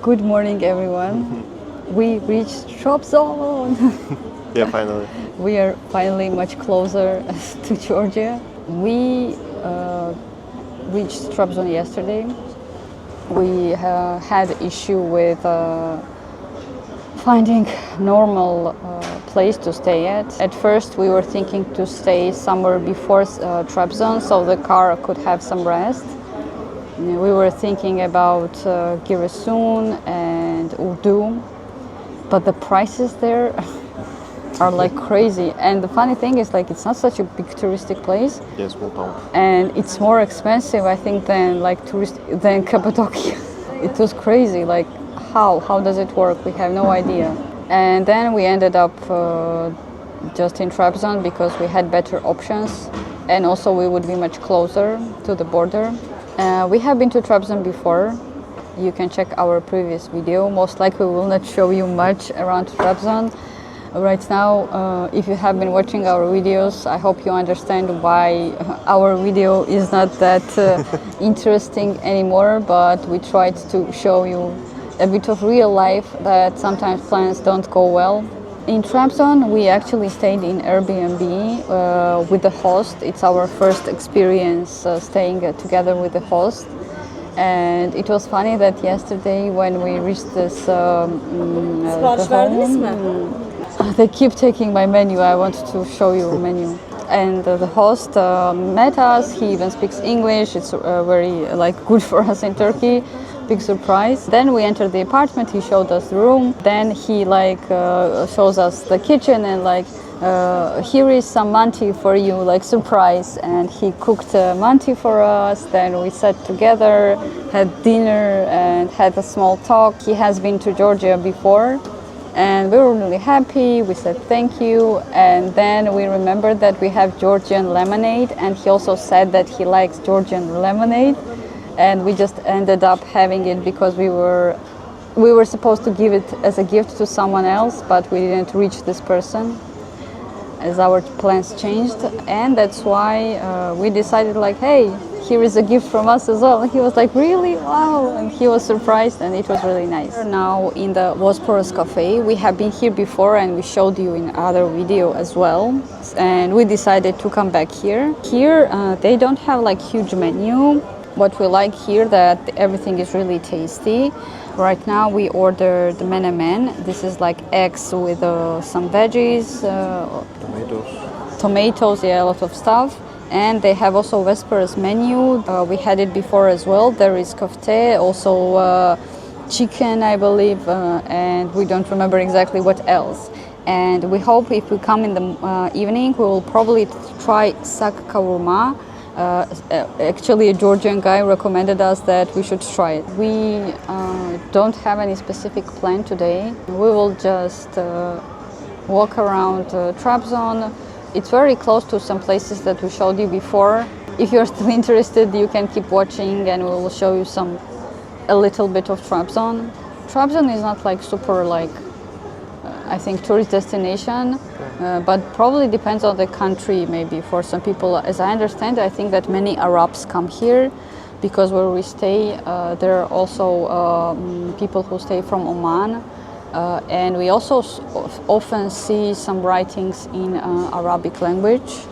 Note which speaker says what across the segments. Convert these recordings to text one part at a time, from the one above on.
Speaker 1: Good morning, everyone. We reached Trabzon.
Speaker 2: Yeah, finally.
Speaker 1: We are finally much closer to Georgia. We reached Trabzon yesterday. We had issue with finding normal place to stay at. At first, we were thinking to stay somewhere before Trabzon, so the car could have some rest. We were thinking about Giresun and Urdu, but the prices there are like crazy. And the funny thing is, like, it's not such a big touristic place,
Speaker 2: Yeah, small town.
Speaker 1: and it's more expensive, I think, than than Cappadocia. It was crazy. Like, how does it work? We have no idea. And then we ended up just in Trabzon because we had better options, and also we would be much closer to the border. We have been to Trabzon before. You can check our previous video. Most likely we will not show you much around Trabzon. Right now, if you have been watching our videos, I hope you understand why our video is not that interesting anymore, but we tried to show you a bit of real life that sometimes plans don't go well. In Trabzon, we actually stayed in Airbnb with the host. It's our first experience staying together with the host. And it was funny that yesterday when we reached this
Speaker 3: Sipariş verdiniz mi?
Speaker 1: They keep taking my menu. I want to show you menu. And the host met us. He even speaks English. It's very good for us in Turkey. Big surprise. Then we entered the apartment. He showed us the room. Then he shows us the kitchen and here is some manti for you, surprise. And he cooked manti for us. Then we sat together, had dinner, and had a small talk. He has been to Georgia before, and we were really happy. We said thank you, and then we remembered that we have Georgian lemonade, and he also said that he likes Georgian lemonade, and we just ended up having it because we were supposed to give it as a gift to someone else, but we didn't reach this person as our plans changed, and that's why we decided hey, here is a gift from us as well. And he was like, really? Wow. And he was surprised, and it was really nice. We're now in the Bosporus Cafe. We have been here before, and we showed you in other video as well, and we decided to come back here. Here they don't have huge menu. What we like here that everything is really tasty. Right now we ordered the menemen. This is eggs with some veggies, tomatoes, yeah, a lot of stuff. And they have also Vesper's menu. We had it before as well. There is kofte, also chicken, I believe, and we don't remember exactly what else. And we hope if we come in the evening, we will probably try sak kavurma. Actually, a Georgian guy recommended us that we should try it. We don't have any specific plan today. We will just walk around Trabzon. It's very close to some places that we showed you before. If you're still interested, you can keep watching, and we will show you a little bit of Trabzon. Trabzon is not super I think tourist destination, but probably depends on the country. Maybe for some people, as I understand, I think that many Arabs come here because where we stay, there are also people who stay from Oman, and we also often see some writings in Arabic language.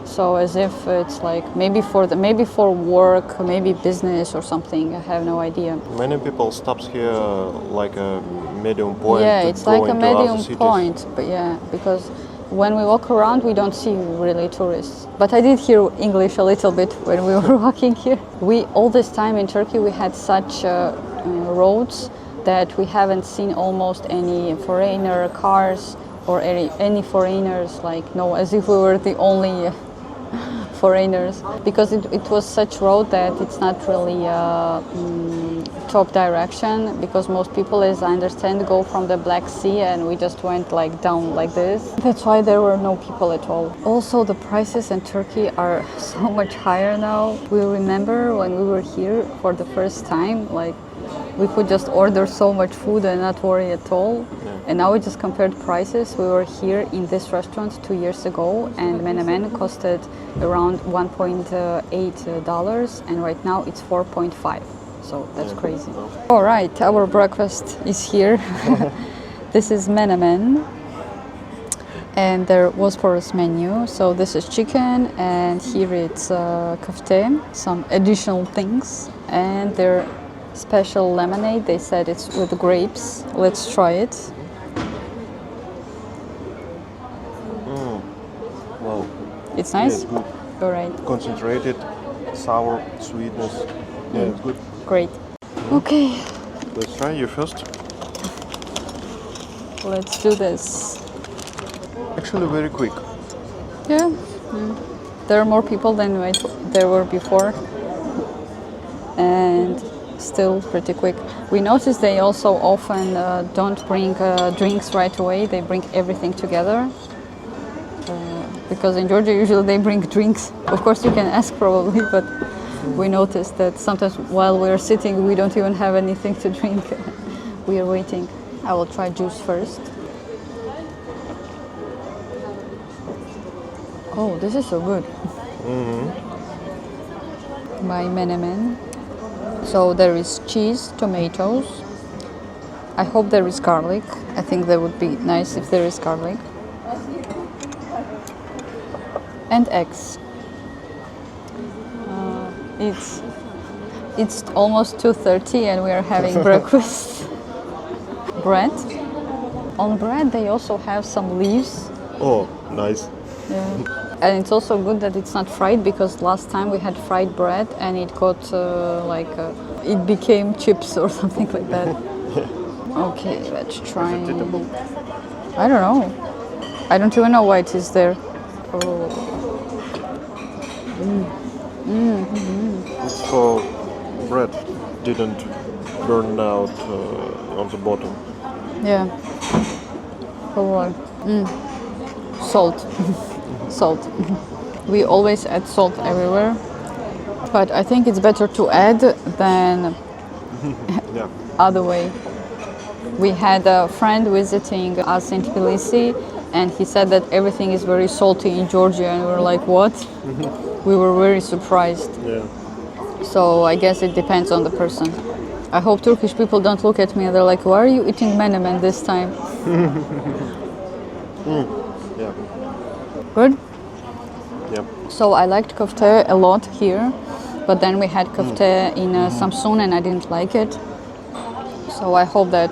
Speaker 1: So as if it's maybe for work, maybe business or something. I have no idea.
Speaker 2: Many people stops here like a medium point.
Speaker 1: Yeah,
Speaker 2: to
Speaker 1: it's
Speaker 2: go
Speaker 1: like a
Speaker 2: into other
Speaker 1: medium
Speaker 2: cities.
Speaker 1: point, but yeah, because when we walk around, we don't see really tourists. But I did hear English a little bit when we were walking here. All this time in Turkey, we had such roads that we haven't seen almost any foreigner cars or any foreigners. As if we were the only foreigners, because it was such road that it's not really top direction, because most people, as I understand, go from the Black Sea, and we just went down like this. That's why there were no people at all. Also, the prices in Turkey are so much higher now. We remember when we were here for the first time, we could just order so much food and not worry at all.
Speaker 2: Yeah.
Speaker 1: And now we just compared prices. We were here in this restaurant 2 years ago, and menemen costed around $1.8, and right now it's 4.5. so that's crazy. All right, our breakfast is here. This is menemen, and there was Bosporus menu. So this is chicken, and here it's kofte, some additional things, and their special lemonade. They said it's with grapes. Let's try it.
Speaker 2: Wow.
Speaker 1: It's nice.
Speaker 2: Yeah, it's good.
Speaker 1: All right,
Speaker 2: Concentrated, sour, sweetness. Yeah, it's good.
Speaker 1: great. Okay,
Speaker 2: Let's try you first.
Speaker 1: let's do this.
Speaker 2: Actually, very quick.
Speaker 1: Yeah, there are more people than there were before, and still pretty quick. We noticed they also often don't bring drinks right away. They bring everything together. Because in Georgia usually they bring drinks. Of course you can ask probably, but we noticed that sometimes while we're sitting we don't even have anything to drink. We are waiting. I will try juice first. Oh, this is so good. My menemen. So there is cheese, tomatoes. I hope there is garlic. I think that would be nice if there is garlic. And eggs. It's almost 2:30 and we are having breakfast. Bread. On bread they also have some leaves.
Speaker 2: Oh, nice.
Speaker 1: Yeah. And it's also good that it's not fried, because last time we had fried bread and it got it became chips or something like that. Okay, let's try.
Speaker 2: Is it edible?
Speaker 1: I don't know. I don't even know why it is there. Oh.
Speaker 2: It's for bread. Didn't burn out on the bottom.
Speaker 1: Yeah. Oh, salt. Salt. We always add salt everywhere, but I think it's better to add than
Speaker 2: Yeah.
Speaker 1: other way. We had a friend visiting us in Tbilisi, and he said that everything is very salty in Georgia, and we were like, what? We were very surprised.
Speaker 2: Yeah.
Speaker 1: So I guess it depends on the person. I hope Turkish people don't look at me and they're like, why are you eating menemen this time?
Speaker 2: Yeah.
Speaker 1: Good?
Speaker 2: Yeah.
Speaker 1: So I liked kofte a lot here, but then we had kofte in Samsun and I didn't like it. So I hope that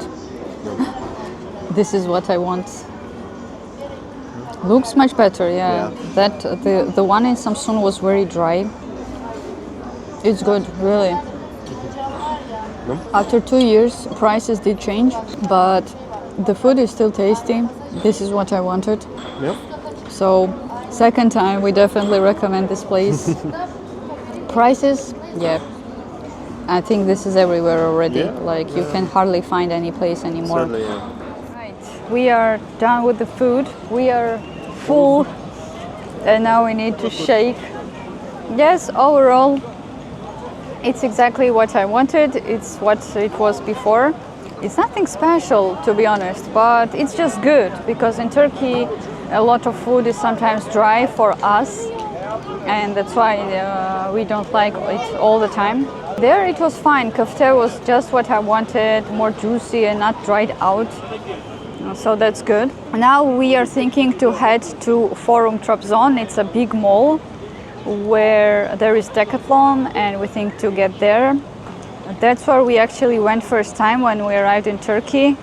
Speaker 1: this is what I want. Looks much better, yeah. That the one in Samsun was very dry. It's good, really. After 2 years, prices did change, but the food is still tasty. This is what I wanted.
Speaker 2: Yeah.
Speaker 1: So, second time, we definitely recommend this place. Prices, yeah. I think this is everywhere already.
Speaker 2: Yeah,
Speaker 1: Like you can hardly find any place anymore.
Speaker 2: Sadly, yeah.
Speaker 1: Right, we are done with the food. We are full, and now we need to shake. Yes, overall, it's exactly what I wanted. It's what it was before. It's nothing special, to be honest, but it's just good, because in Turkey a lot of food is sometimes dry for us, and that's why we don't like it all the time. There it was fine. Kofte was just what I wanted, more juicy and not dried out. So that's good. Now we are thinking to head to Forum Trabzon. It's a big mall where there is Decathlon, and we think to get there. That's where we actually went first time when we arrived in Turkey.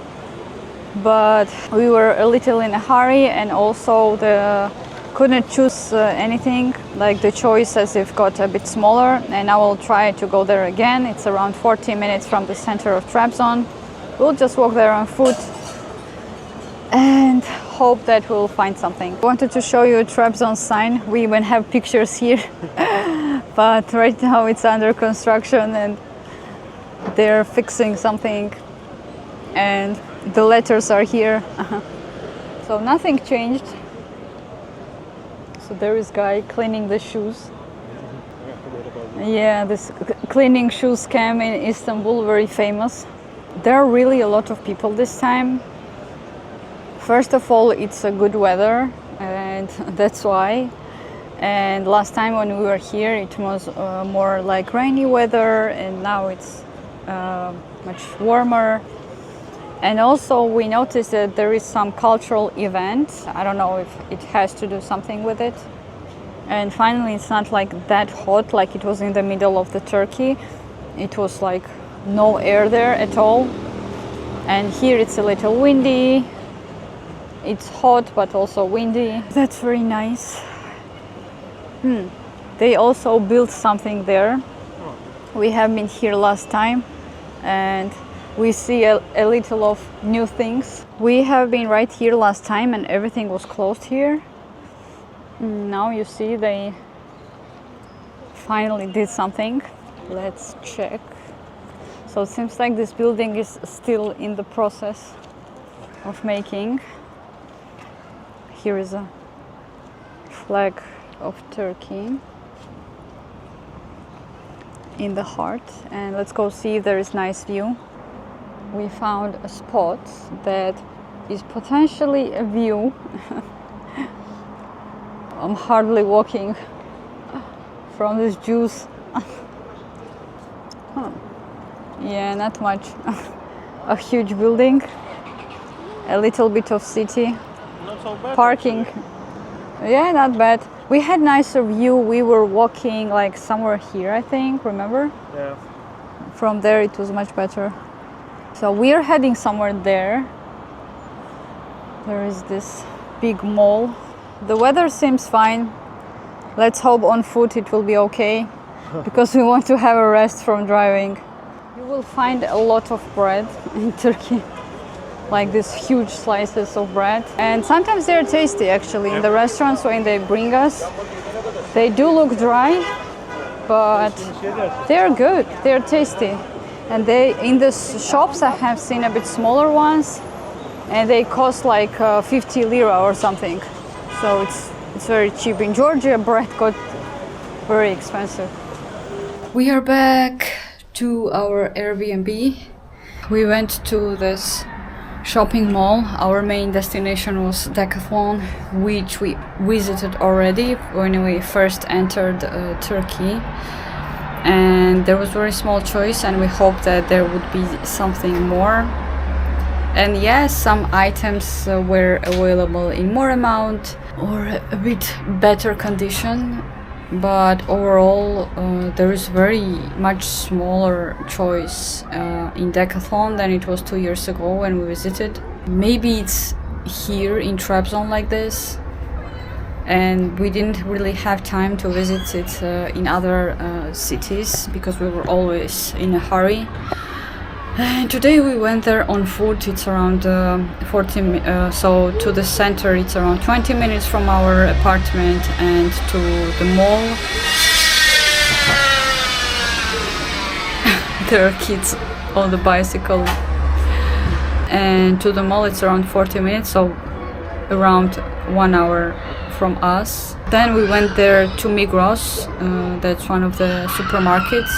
Speaker 1: But we were a little in a hurry, and also couldn't choose anything. Like the choices have got a bit smaller, and I will try to go there again. It's around 40 minutes from the center of Trabzon. We'll just walk there on foot and hope that we'll find something. I wanted to show you a Trabzon sign. We even have pictures here, but right now it's under construction and they're fixing something, and the letters are here. So nothing changed. So there is guy cleaning the shoes. Yeah, this cleaning shoes scam in Istanbul, very famous. There are really a lot of people this time. First of all, it's a good weather, and that's why. And last time when we were here, it was more like rainy weather, and now it's much warmer. And also we noticed that there is some cultural event. I don't know if it has to do something with it. And finally, it's not like that hot like it was in the middle of the Turkey. It was like no air there at all. And here it's a little windy. It's hot but also windy. That's very nice. They also built something there. We have been here last time and we see a little of new things. We have been right here last time and everything was closed here. Now you see they finally did something. Let's check. So it seems like this building is still in the process of making. Here is a flag of Turkey in the heart, and let's go see if there is nice view. We found a spot that is potentially a view. I'm hardly walking from this juice. Yeah, not much. A huge building, a little bit of city.
Speaker 2: Not so bad.
Speaker 1: Parking. Yeah, not bad. We had nicer view. We were walking like somewhere here, I think, remember?
Speaker 2: Yeah.
Speaker 1: From there it was much better. So we are heading somewhere there. There is this big mall. The weather seems fine. Let's hope on foot it will be okay because we want to have a rest from driving. You will find a lot of bread in Turkey. Like these huge slices of bread, and sometimes they're tasty actually in the restaurants when they bring us. They do look dry, but they're good, they're tasty. And they in the shops I have seen a bit smaller ones and they cost like 50 lira or something, so it's very cheap. In Georgia bread got very expensive. We are back to our Airbnb. We went to this shopping mall. Our main destination was Decathlon, which we visited already when we first entered Turkey, and there was very small choice and we hoped that there would be something more. And yes, some items were available in more amount or a bit better condition, but overall there is very much smaller choice in Decathlon than it was 2 years ago when we visited. Maybe it's here in Trabzon like this, and we didn't really have time to visit it in other cities because we were always in a hurry. And today we went there on foot. It's around so to the center it's around 20 minutes from our apartment, and to the mall there are kids on the bicycle, and to the mall it's around 40 minutes, so around 1 hour from us. Then we went there to Migros, that's one of the supermarkets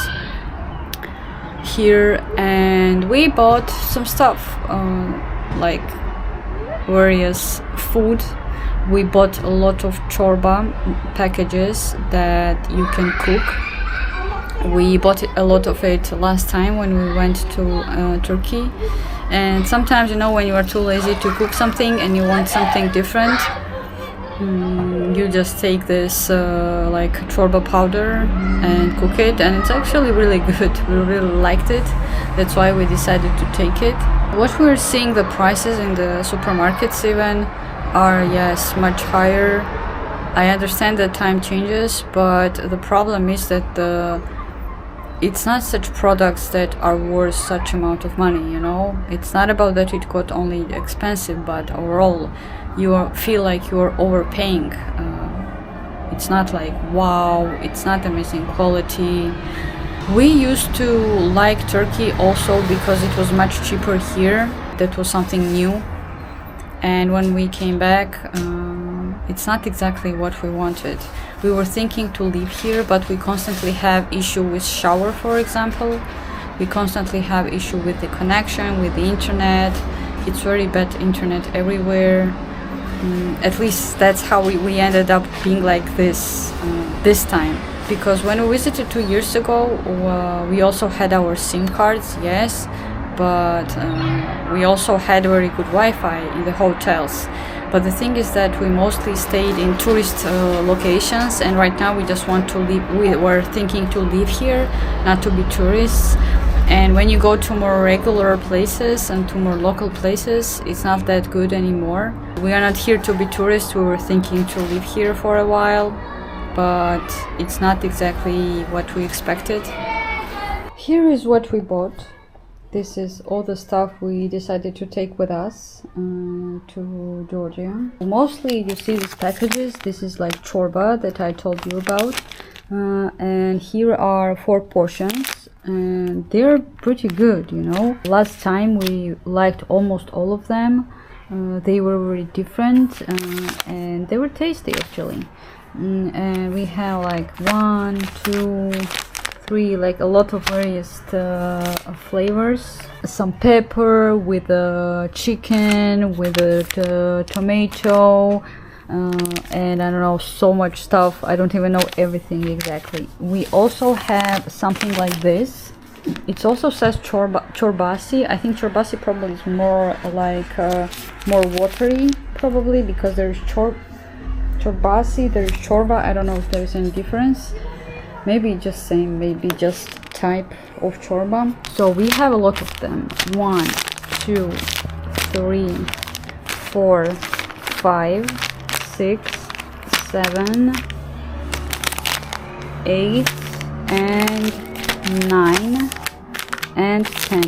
Speaker 1: here, and we bought some stuff like various food. We bought a lot of chorba packages that you can cook. We bought a lot of it last time when we went to Turkey, and sometimes, you know, when you are too lazy to cook something and you want something different, you just take this like chorba powder and cook it, and it's actually really good. We really liked it. That's why we decided to take it. What we're seeing, the prices in the supermarkets even are, yes, much higher. I understand that time changes, but the problem is that it's not such products that are worth such amount of money, you know. It's not about that it got only expensive, but overall you feel like you are overpaying. It's not like wow, it's not amazing quality. We used to like Turkey also because it was much cheaper here. That was something new. And when we came back, it's not exactly what we wanted. We were thinking to live here, but we constantly have issue with shower, for example. We constantly have issue with the connection, with the internet. It's very bad internet everywhere. At least that's how we ended up being like this this time. because when we visited 2 years ago, we also had our SIM cards, yes, but we also had very good Wi-Fi in the hotels. But the thing is that we mostly stayed in tourist locations, and right now we just want to live. We were thinking to live here, not to be tourists. And when you go to more regular places and to more local places, it's not that good anymore. We are not here to be tourists. We were thinking to live here for a while, but it's not exactly what we expected. Here is what we bought. This is all the stuff we decided to take with us to Georgia. Mostly you see these packages. This is like chorba that I told you about. And here are 4 portions. And they're pretty good, you know. Last time we liked almost all of them. They were very different and they were tasty actually. And we have like 1, 2, 3, like a lot of various flavors. Some pepper with chicken, with tomato, and I don't know, so much stuff. I don't even know everything exactly. We also have something like this. It also says chorbasi. I think chorbasi probably is more like more watery, probably, because there's chorbasi, there's chorba. I don't know if there's any difference. Maybe just same, maybe just type of chorba. So we have a lot of them. 1, 2, 3, 4, 5, 6, 7, 8, and 9, and 10.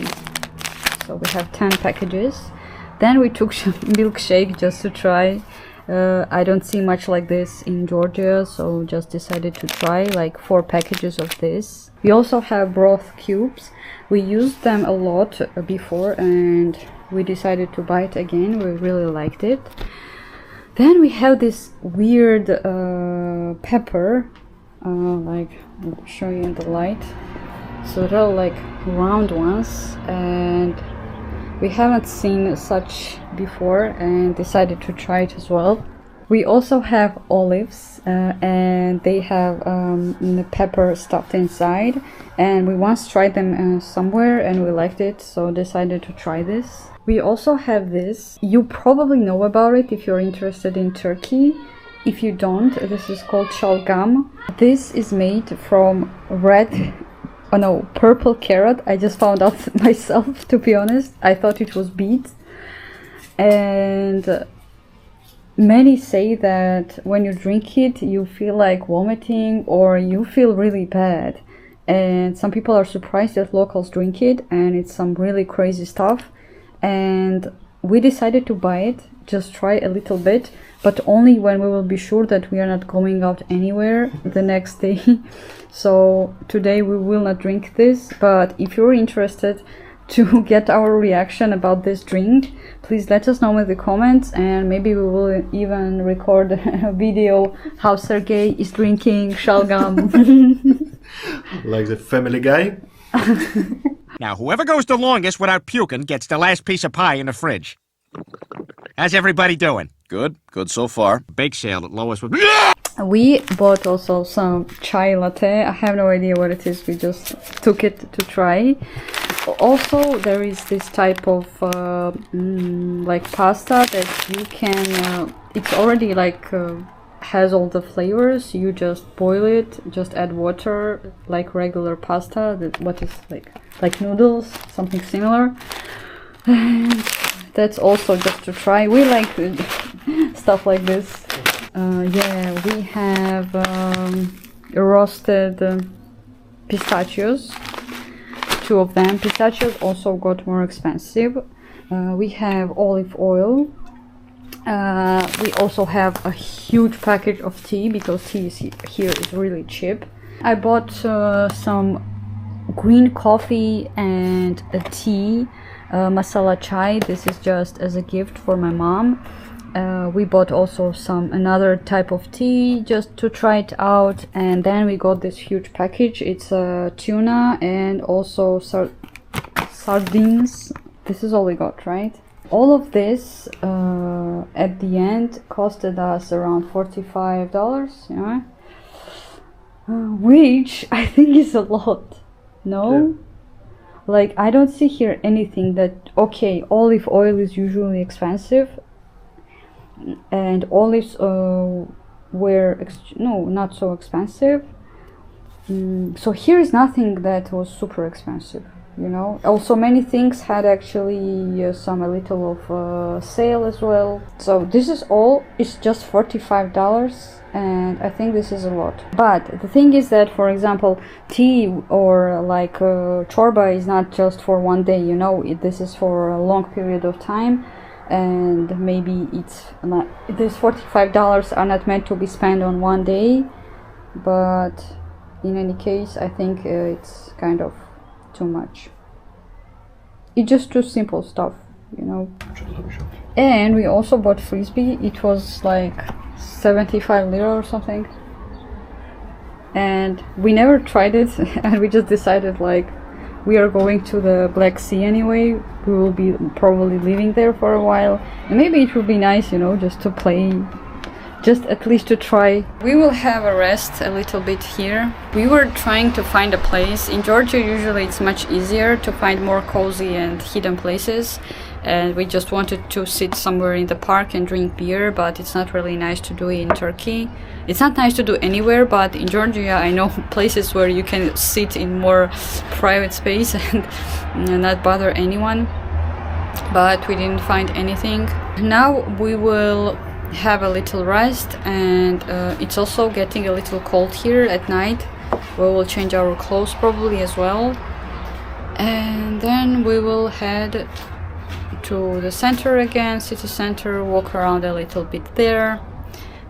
Speaker 1: So we have 10 packages. Then we took milkshake just to try. I don't see much like this in Georgia, so just decided to try like 4 packages of this. We also have broth cubes. We used them a lot before and we decided to buy it again. We really liked it. Then we have this weird pepper, like I'll show you in the light. So they're like round ones, and we haven't seen such before and decided to try it as well. We also have olives and they have the pepper stuffed inside, and we once tried them somewhere and we liked it, so decided to try this. We also have this. You probably know about it if you're interested in Turkey. If you don't, this is called shalgam. This is made from purple carrot. I just found out myself, to be honest. I thought it was beets. And many say that when you drink it, you feel like vomiting or you feel really bad. And some people are surprised that locals drink it, and it's some really crazy stuff. And we decided to buy it, just try a little bit, but only when we will be sure that we are not going out anywhere the next day. So today we will not drink this, but if you're interested to get our reaction about this drink, please let us know in the comments, and maybe we will even record a video how Sergey is drinking shalgam.
Speaker 2: Like the Family Guy.
Speaker 4: Now, whoever goes the longest without puking gets the last piece of pie in the fridge. How's everybody doing?
Speaker 5: Good. Good so far.
Speaker 4: Bake sale at Lois was...
Speaker 1: We bought also some chai latte. I have no idea what it is. We just took it to try. Also, there is this type of like pasta that you can... it's already like... has all the flavors. You just boil it, just add water like regular pasta. What is like noodles, something similar. And that's also just to try. We like stuff like this. Yeah, we have roasted pistachios, 2 of them. Pistachios also got more expensive. We have olive oil. We also have a huge package of tea, because tea here is really cheap. I bought some green coffee and a tea, masala chai. This is just as a gift for my mom. We bought also another type of tea just to try it out, and then we got this huge package. It's tuna and also sardines. This is all we got, right? All of this at the end costed us around $45, you know. which I think is a lot. No? Like, I don't see here anything that, okay, olive oil is usually expensive, and olives were, no, not so expensive. So here is nothing that was super expensive, you know. Also, many things had actually a little of sale as well. So this is all, it's just $45, and I think this is a lot. But the thing is that, for example, tea or like chorba is not just for one day, you know. This is for a long period of time, and maybe it's not, these $45 are not meant to be spent on one day, but in any case, I think it's kind of too much. It's just too simple stuff, you know. And we also bought frisbee. It was like 75 lira or something. And we never tried it, and we just decided like we are going to the Black Sea anyway. We will be probably living there for a while, and maybe it would be nice, you know, just to play. Just at least to try. We will have a rest a little bit here. We were trying to find a place. In Georgia, usually it's much easier to find more cozy and hidden places. And we just wanted to sit somewhere in the park and drink beer, but it's not really nice to do it in Turkey. It's not nice to do anywhere, but in Georgia, I know places where you can sit in more private space and not bother anyone. But we didn't find anything. Now we will have a little rest, and it's also getting a little cold here at night. We will change our clothes probably as well, and then we will head to the center again, city center, walk around a little bit there,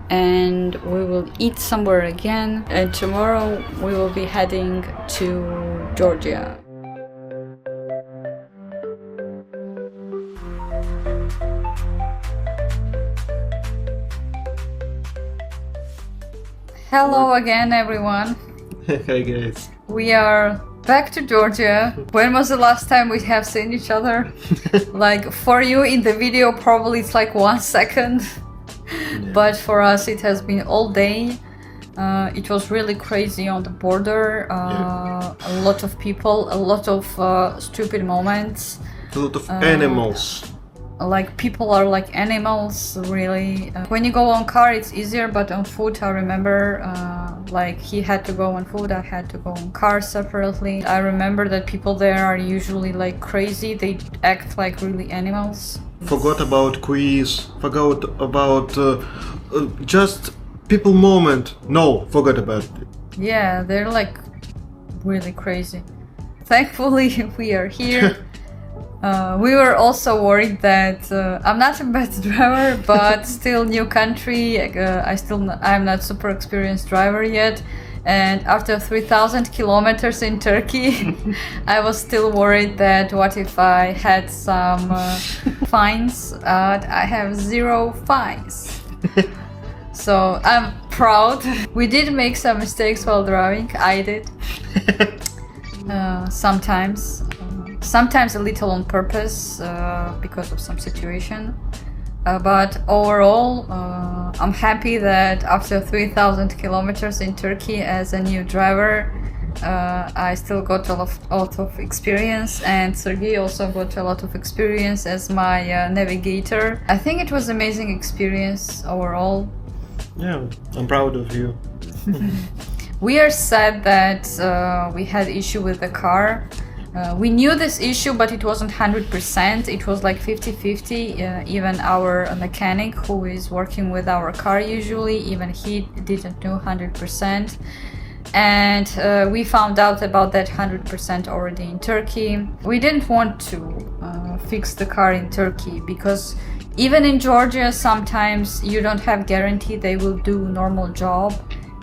Speaker 1: and we will eat somewhere again, and tomorrow we will be heading to Georgia. Hello again, everyone.
Speaker 2: Hi guys.
Speaker 1: We are back to Georgia. When was the last time we have seen each other? Like, for you in the video probably it's like 1 second, but for us it has been all day. It was really crazy on the border. A lot of people, a lot of stupid moments.
Speaker 2: A lot of animals.
Speaker 1: Like, people are like animals, really. When you go on car it's easier, but on foot I remember like he had to go on foot, I had to go on car separately. I remember that people there are usually like crazy, they act like really animals.
Speaker 2: Forgot about quiz, forgot about just people moment. No, forgot about it.
Speaker 1: Yeah, they're like really crazy. Thankfully we are here. We were also worried that I'm not a bad driver, but still new country. I'm not super experienced driver yet, and after 3,000 kilometers in Turkey, I was still worried that what if I had some fines. I have 0 fines, so I'm proud. We did make some mistakes while driving. I did sometimes a little on purpose because of some situation, but overall I'm happy that after 3,000 kilometers in Turkey as a new driver, I still got a lot of experience, and Sergey also got a lot of experience as my navigator. I think it was an amazing experience overall.
Speaker 2: Yeah, I'm proud of you.
Speaker 1: We are sad that we had issue with the car. We knew this issue, but it wasn't 100%. It was like 50-50. Even our mechanic who is working with our car usually, even he didn't know 100%. And we found out about that 100% already in Turkey. We didn't want to fix the car in Turkey because even in Georgia, sometimes you don't have guarantee they will do normal job.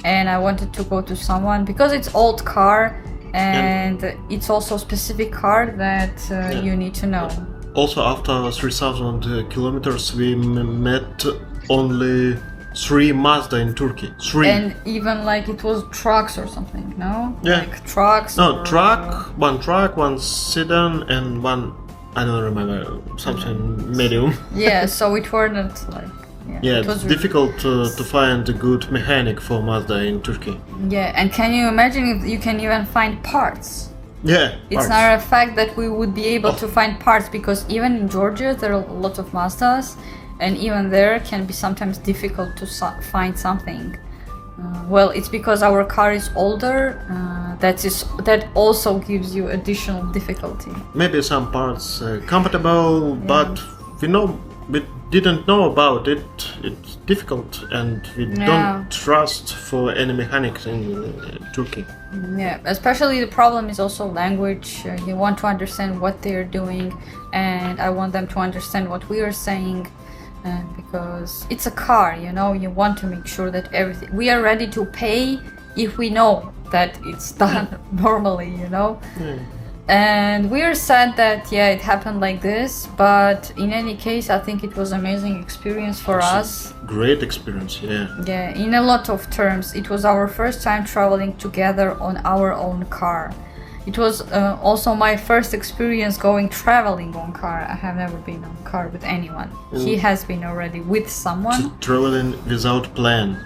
Speaker 1: And I wanted to go to someone because it's old car. And it's also a specific car that you need to know.
Speaker 2: Also, after 3,000 kilometers, we met only 3 Mazda in Turkey. 3.
Speaker 1: And even like it was trucks or something, no?
Speaker 2: Yeah.
Speaker 1: Like trucks.
Speaker 2: No,
Speaker 1: or,
Speaker 2: truck, one sedan, and one, I don't remember, something medium.
Speaker 1: Yeah, so it were not like,
Speaker 2: Yeah,
Speaker 1: it was
Speaker 2: it's
Speaker 1: really-
Speaker 2: difficult to find a good mechanic for Mazda in Turkey.
Speaker 1: Yeah, and can you imagine if you can even find parts?
Speaker 2: Yeah,
Speaker 1: It's
Speaker 2: parts.
Speaker 1: not a fact that we would be able to find parts, because even in Georgia there are a lot of Mazdas, and even there can be sometimes difficult to find something. Well, it's because our car is older. That also gives you additional difficulty.
Speaker 2: Maybe some parts compatible, but we didn't know about it. It's difficult, and we
Speaker 1: Yeah.
Speaker 2: don't trust for any mechanics in Turkey.
Speaker 1: Yeah, especially the problem is also language. You want to understand what they are doing, and I want them to understand what we are saying, because it's a car, you know. You want to make sure that everything we are ready to pay if we know that it's done normally, you know. And we are sad that it happened like this, but in any case I think it was amazing experience for us.
Speaker 2: Great experience, yeah.
Speaker 1: Yeah, in a lot of terms. It was our first time traveling together on our own car. It was also my first experience traveling on car. I have never been on car with anyone. He has been already with someone.
Speaker 2: Traveling without plan.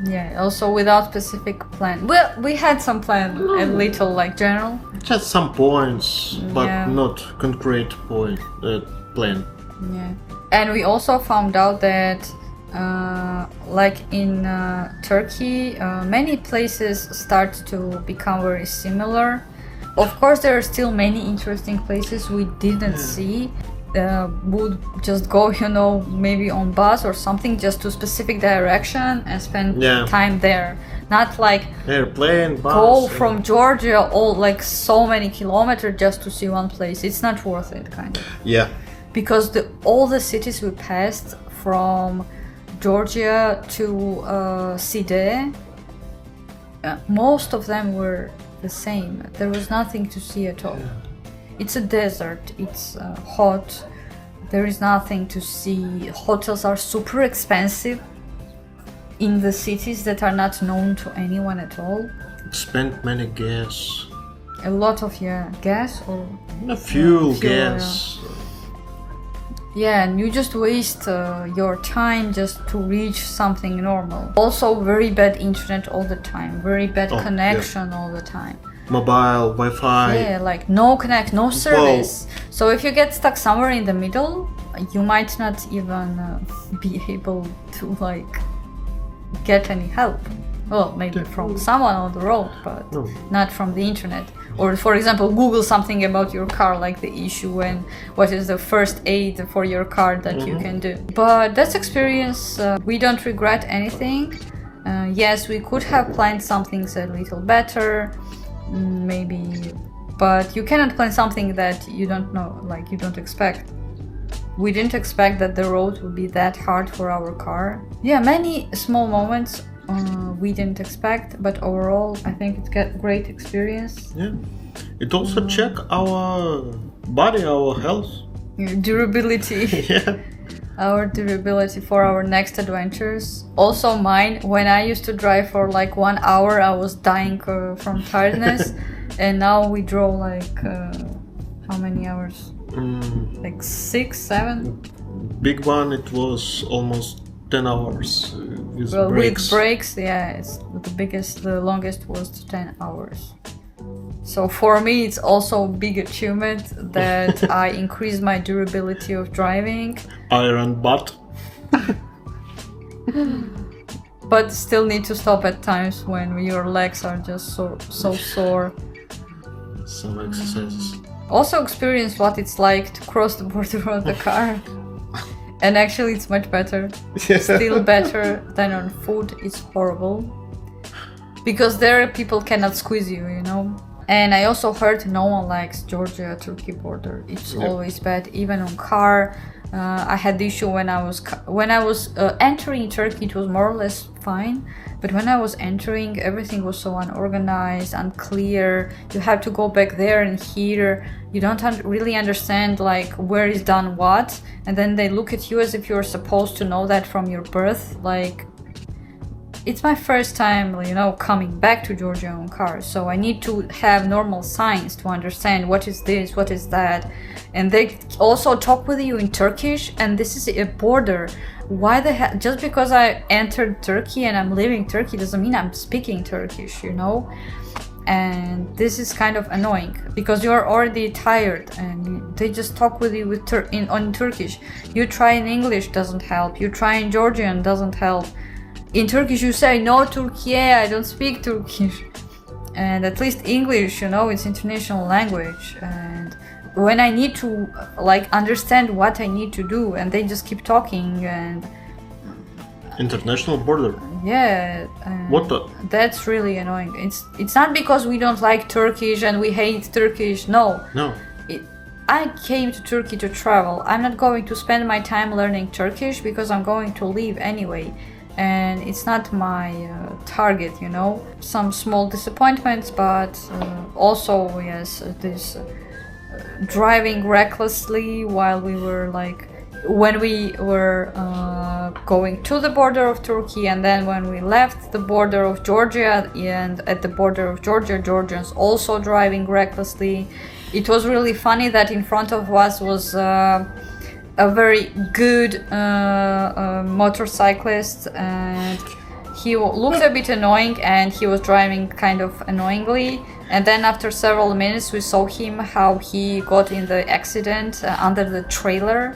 Speaker 1: Yeah, also without specific plan. Well, we had some plan, a little like general.
Speaker 2: Just some points, but
Speaker 1: Yeah.
Speaker 2: not concrete plan.
Speaker 1: Yeah, and we also found out that, like in Turkey, many places start to become very similar. Of course, there are still many interesting places we didn't see. Would just go, you know, maybe on bus or something, just to specific direction and spend time there. Not like
Speaker 2: Airplane, bus.
Speaker 1: go from Georgia all like so many kilometers just to see one place. It's not worth it, kind of.
Speaker 2: Yeah.
Speaker 1: Because all the cities we passed from Georgia to Side, most of them were the same. There was nothing to see at all. It's a desert, it's hot, there is nothing to see. Hotels are super expensive in the cities that are not known to anyone at all.
Speaker 2: Spent many gas.
Speaker 1: A lot of gas or
Speaker 2: Fuel,
Speaker 1: fuel,
Speaker 2: gas.
Speaker 1: yeah, and you just waste your time just to reach something normal. Also very bad internet all the time, very bad connection all the time.
Speaker 2: Mobile, Wi-Fi.
Speaker 1: Yeah, like no service. So if you get stuck somewhere in the middle, you might not even be able to like get any help. Well, maybe from someone on the road, but not from the internet. Or for example, Google something about your car, like the issue and what is the first aid for your car that you can do. But that's experience. We don't regret anything. Yes, we could have planned some things a little better, maybe, but you cannot plan something that you don't know, like you don't expect. We didn't expect that the road would be that hard for our car. Yeah, many small moments we didn't expect, but overall I think it's got great experience.
Speaker 2: Yeah. It also check our body, our health.
Speaker 1: Durability.
Speaker 2: Yeah.
Speaker 1: Our durability for our next adventures. Also mine, when I used to drive for like 1 hour I was dying from tiredness. And now we drove like how many hours? Like 6, 7?
Speaker 2: Big one, it was almost 10 hours with
Speaker 1: Well,
Speaker 2: brakes.
Speaker 1: with brakes, it's the longest was 10 hours. So for me it's also a big achievement that I increased my durability of driving.
Speaker 2: Iron butt.
Speaker 1: But still need to stop at times when your legs are just so sore.
Speaker 2: Some exercises.
Speaker 1: Also experience what it's like to cross the border of the car. And actually it's much better. Still better than on foot. It's horrible. Because there people cannot squeeze you, you know. And I also heard no one likes Georgia-Turkey border. It's always bad, even on car. I had the issue when I was entering Turkey. It was more or less fine, but when I was entering, everything was so unorganized, unclear. You have to go back there and here. You don't really understand like where is done what, and then they look at you as if you're supposed to know that from your birth. Like it's my first time, you know, coming back to Georgia on car, so I need to have normal signs to understand what is this, what is that. And they also talk with you in Turkish, and this is a border. Why the hell? Just because I entered Turkey and I'm living Turkey doesn't mean I'm speaking Turkish, you know? And this is kind of annoying because you're already tired and they just talk with you with on Turkish. You try in English, doesn't help. You try in Georgian, doesn't help. In Turkish you say, no Türkiye, I don't speak Turkish. And at least English, you know, it's international language. And when I need to like understand what I need to do, and they just keep talking and
Speaker 2: International border.
Speaker 1: yeah,
Speaker 2: What the?
Speaker 1: that's really annoying. It's not because we don't like Turkish and we hate Turkish. No,
Speaker 2: No.
Speaker 1: I came to Turkey to travel. I'm not going to spend my time learning Turkish because I'm going to leave anyway, and it's not my target, you know. Some small disappointments, but also yes, this driving recklessly while we were like when we were going to the border of Turkey, and then when we left the border of Georgia, and at the border of Georgia, Georgians also driving recklessly. It was really funny that in front of us was a very good motorcyclist, and he looked a bit annoying and he was driving kind of annoyingly. And then after several minutes we saw him how he got in the accident under the trailer.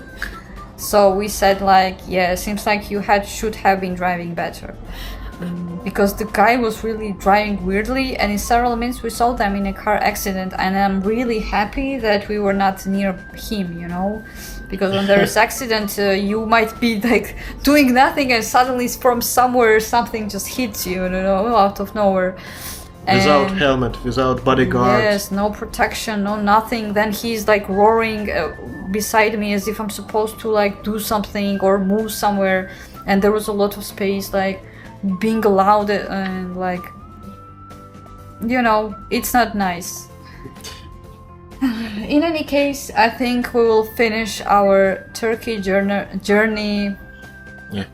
Speaker 1: So we said like, yeah, seems like you should have been driving better. Because the guy was really driving weirdly, and in several minutes we saw them in a car accident, and I'm really happy that we were not near him, you know, because when there is accident you might be like doing nothing and suddenly from somewhere something just hits you, you know, out of nowhere.
Speaker 2: Without
Speaker 1: And
Speaker 2: helmet, without bodyguard.
Speaker 1: yes, no protection, no nothing. Then he's like roaring beside me as if I'm supposed to like do something or move somewhere, and there was a lot of space, like being loud and like, you know, it's not nice. In any case, I think we will finish our Turkey journey
Speaker 2: Yeah.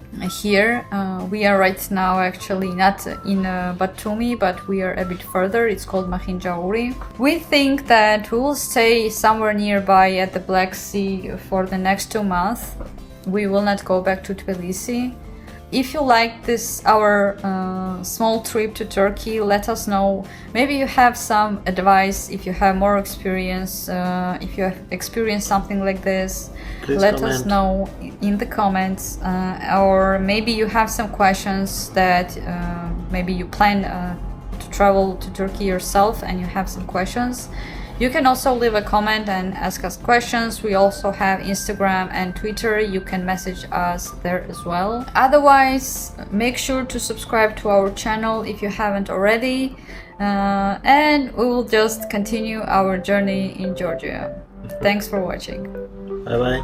Speaker 1: here. We are right now actually not in Batumi, but we are a bit further. It's called Mahinjauri. We think that we will stay somewhere nearby at the Black Sea for the next 2 months. We will not go back to Tbilisi. If you like our small trip to Turkey, let us know. Maybe you have some advice, if you have more experience, if you have experienced something like this.
Speaker 2: Please
Speaker 1: let
Speaker 2: comment.
Speaker 1: us know in the comments, or maybe you have some questions that maybe you plan to travel to Turkey yourself and you have some questions. You can also leave a comment and ask us questions. We also have Instagram and Twitter. You can message us there as well. Otherwise, make sure to subscribe to our channel if you haven't already. And we will just continue our journey in Georgia. Thanks for watching.
Speaker 2: Bye bye.